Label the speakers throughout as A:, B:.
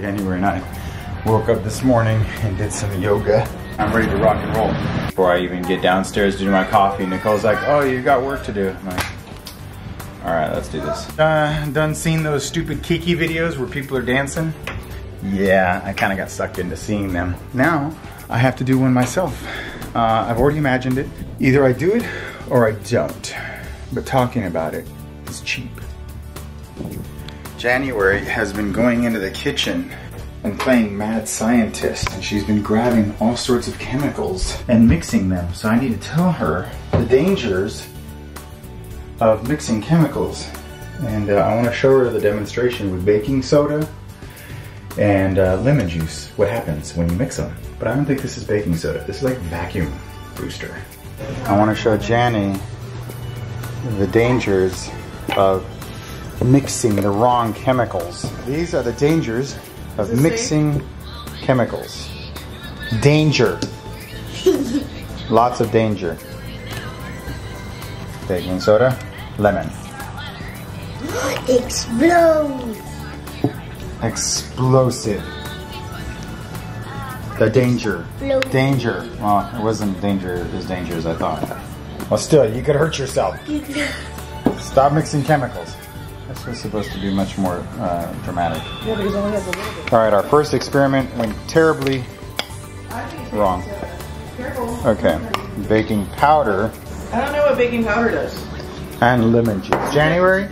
A: January 9th. Woke up this morning and did some yoga. I'm ready to rock and roll. Before I even get downstairs to do my coffee, Nicole's like, oh, you got work to do. I'm like, all right, let's do this. Done seen those stupid Kiki videos where people are dancing? Yeah, I kind of got sucked into seeing them. Now, I have to do one myself. I've already imagined it. Either I do it or I don't. But talking about it is cheap. January has been going into the kitchen and playing mad scientist, and she's been grabbing all sorts of chemicals and mixing them. So I need to tell her the dangers of mixing chemicals. And I want to show her the demonstration with baking soda and lemon juice, what happens when you mix them. But I don't think this is baking soda. This is like vacuum booster. I want to show Janny the dangers of mixing the wrong chemicals. These are the dangers of mixing chemicals. Danger. Lots of danger. Baking soda, lemon.
B: Explode.
A: Explosive. The danger. Danger. Well, it wasn't as dangerous as I thought. Well, still, you could hurt yourself. Stop mixing chemicals. This was supposed to be much more dramatic.
B: Yeah, because it only has a little bit.
A: All right, our first experiment went terribly wrong. Okay, baking powder.
B: I don't know what baking powder does.
A: And lemon juice. January,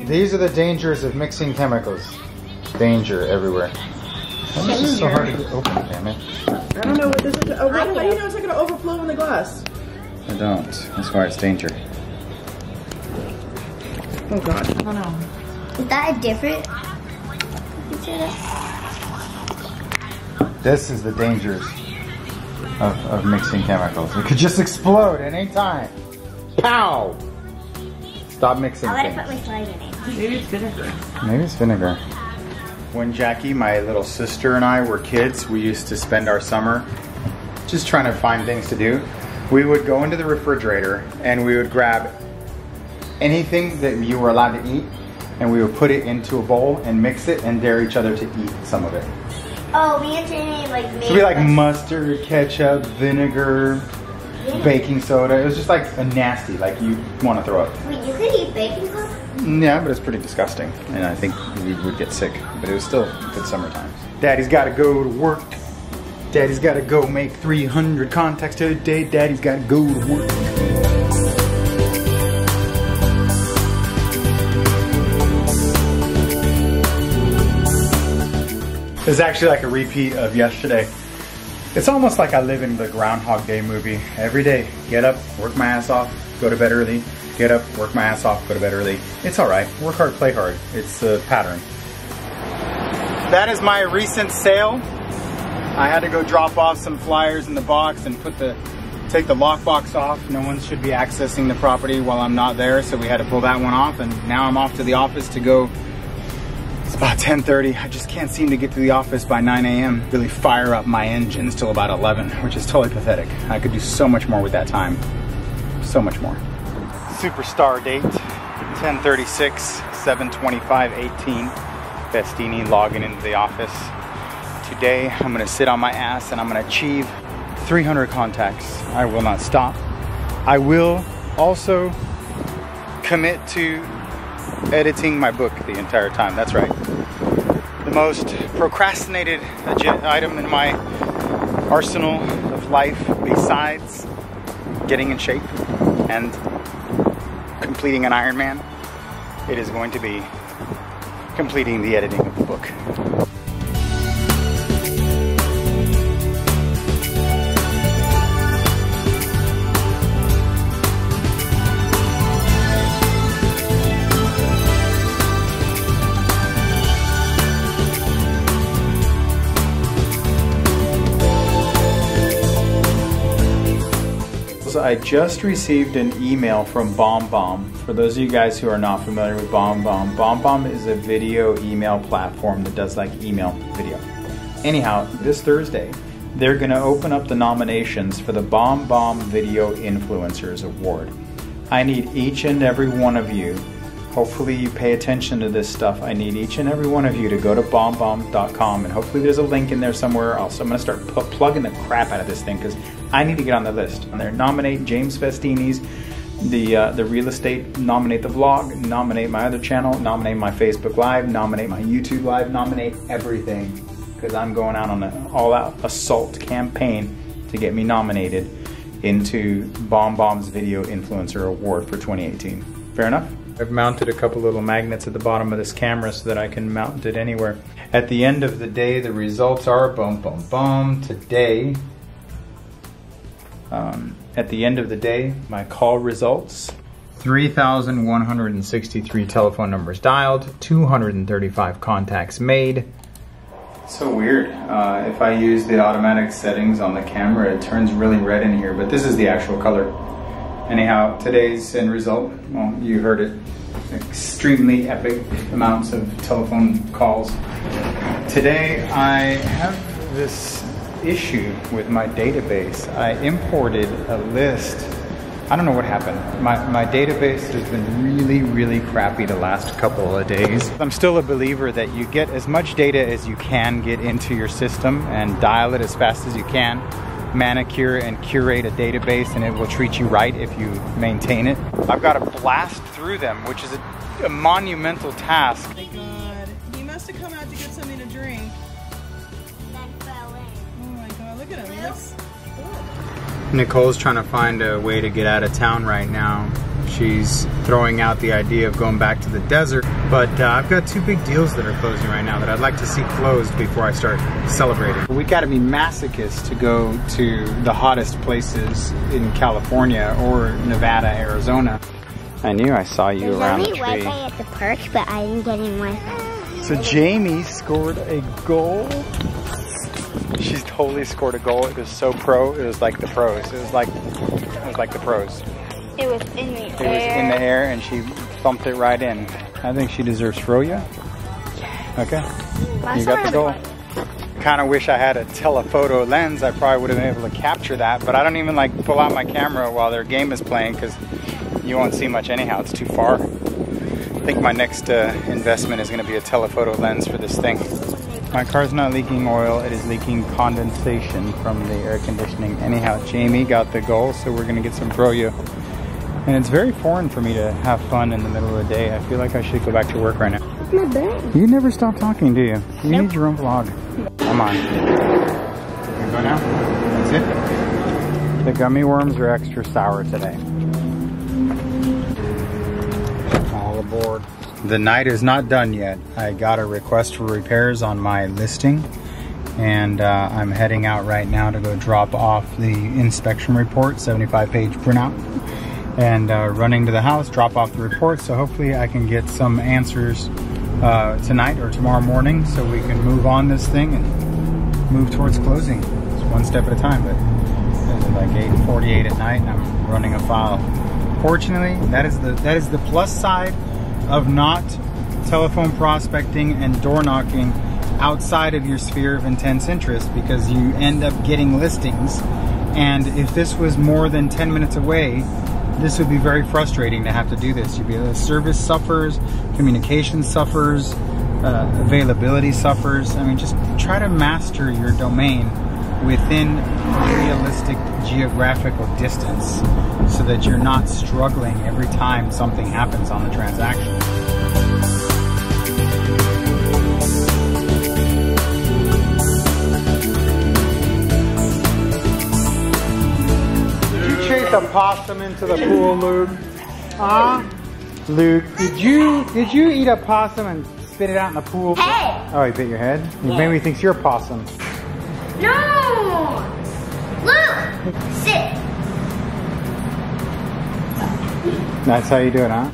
A: these are the dangers of mixing chemicals. Danger everywhere. Oh, this is so hard to get open, damn it.
B: I don't know what this is. Oh, how do you know it's not going to overflow in the glass?
A: I don't. That's why it's danger.
B: Oh God. I don't know.
C: Is that a different?
A: This is the dangers of mixing chemicals. It could just explode at any time. Pow! Stop mixing
C: I want
A: things.
C: to put my slime in it.
B: Maybe it's vinegar.
A: Maybe it's vinegar. When Jackie, my little sister, and I were kids, we used to spend our summer just trying to find things to do. We would go into the refrigerator and we would grab anything that you were allowed to eat, and we would put it into a bowl and mix it and dare each other to eat some of it.
C: Oh, me and Jenny like made.
A: So it'd be like mustard, ketchup, vinegar, baking soda. It was just like a nasty, like you want to throw up.
C: Wait, you could eat baking soda?
A: Yeah, but it's pretty disgusting, and I think we would get sick. But it was still good summer times. Daddy's got to go to work. Daddy's got to go make 300 contacts today. Daddy's got to go to work. It's actually like a repeat of yesterday. It's almost like I live in the Groundhog Day movie. Every day, get up, work my ass off, go to bed early. Get up, work my ass off, go to bed early. It's all right. Work hard, play hard. It's a pattern. That is my recent sale. I had to go drop off some flyers in the box and take the lockbox off. No one should be accessing the property while I'm not there, so we had to pull that one off. And now I'm off to the office to go. It's about 10:30. I just can't seem to get to the office by 9 a.m. Really fire up my engines till about 11, which is totally pathetic. I could do so much more with that time. So much more. Superstar date, 10:36, 7/25/18. Bestini logging into the office. Today, I'm gonna sit on my ass and I'm gonna achieve 300 contacts. I will not stop. I will also commit to editing my book the entire time. That's right. The most procrastinated item in my arsenal of life besides getting in shape and completing an Ironman, it is going to be completing the editing of the book. So I just received an email from BombBomb. For those of you guys who are not familiar with BombBomb, BombBomb is a video email platform that does like email video. Anyhow, this Thursday, they're gonna open up the nominations for the BombBomb Video Influencers Award. I need each and every one of you Hopefully you pay attention to this stuff. I need each and every one of you to go to bombbomb.com, and hopefully there's a link in there somewhere else. I'm gonna start plugging the crap out of this thing because I need to get on the list. On there, nominate James Festini's, the real estate, nominate the vlog, nominate my other channel, nominate my Facebook Live, nominate my YouTube Live, nominate everything, because I'm going out on an all-out assault campaign to get me nominated into BombBomb's Video Influencer Award for 2018. Fair enough? I've mounted a couple little magnets at the bottom of this camera so that I can mount it anywhere. At the end of the day, the results are boom, boom, boom. Today, at the end of the day, my call results: 3,163 telephone numbers dialed, 235 contacts made. It's so weird. If I use the automatic settings on the camera, it turns really red in here, but this is the actual color. Anyhow, today's end result, well, you heard it. Extremely epic amounts of telephone calls. Today I have this issue with my database. I imported a list. I don't know what happened. My database has been really crappy the last couple of days. I'm still a believer that you get as much data as you can get into your system and dial it as fast as you can. Manicure and curate a database, and it will treat you right if you maintain it. I've got to blast through them, which is a monumental task.
B: Oh my god. He must have come out to get something to drink.
C: Then fell in.
B: Oh my god, look at him. He looks cool.
A: Nicole's trying to find a way to get out of town right now. She's throwing out the idea of going back to the desert, but I've got two big deals that are closing right now that I'd like to see closed before I start celebrating. We gotta be masochists to go to the hottest places in California or Nevada, Arizona. I knew I saw you around the tree.
C: There's only Wi-Fi at the park, but I didn't get any Wi-Fi.
A: So Jamie scored a goal. She's totally scored a goal. It was so pro. It was like the pros. It was like the pros.
C: It was in the air.
A: It was in the air, and she thumped it right in. I think she deserves Froyo. Okay. You got the goal. Kind of wish I had a telephoto lens. I probably would have been able to capture that, but I don't even like pull out my camera while their game is playing because you won't see much anyhow. It's too far. I think my next investment is going to be a telephoto lens for this thing. My car's not leaking oil. It is leaking condensation from the air conditioning. Anyhow, Jamie got the goal, so we're going to get some Froyo. And it's very foreign for me to have fun in the middle of the day. I feel like I should go back to work right now.
C: It's my brain.
A: You never stop talking, do you? You need your own vlog. Come on. Can we go now? That's it? The gummy worms are extra sour today. All aboard. The night is not done yet. I got a request for repairs on my listing, and I'm heading out right now to go drop off the inspection report, 75-page printout, and running to the house, drop off the report, so hopefully I can get some answers tonight or tomorrow morning so we can move on this thing and move towards closing. It's one step at a time, but it's like 8:48 at night and I'm running a file. Fortunately, that is the plus side of not telephone prospecting and door knocking outside of your sphere of intense interest, because you end up getting listings, and if this was more than 10 minutes away, this would be very frustrating to have to do this. Service suffers, communication suffers, availability suffers. I mean, just try to master your domain within realistic geographical distance so that you're not struggling every time something happens on the transaction. Did you chase a possum into the pool, Luke? Huh? Luke, did you eat a possum and spit it out in the pool?
C: Hey!
A: Oh, he bit your head? Yeah. Maybe he thinks you're a possum.
C: No! Luke! Sit!
A: That's how you do it, huh?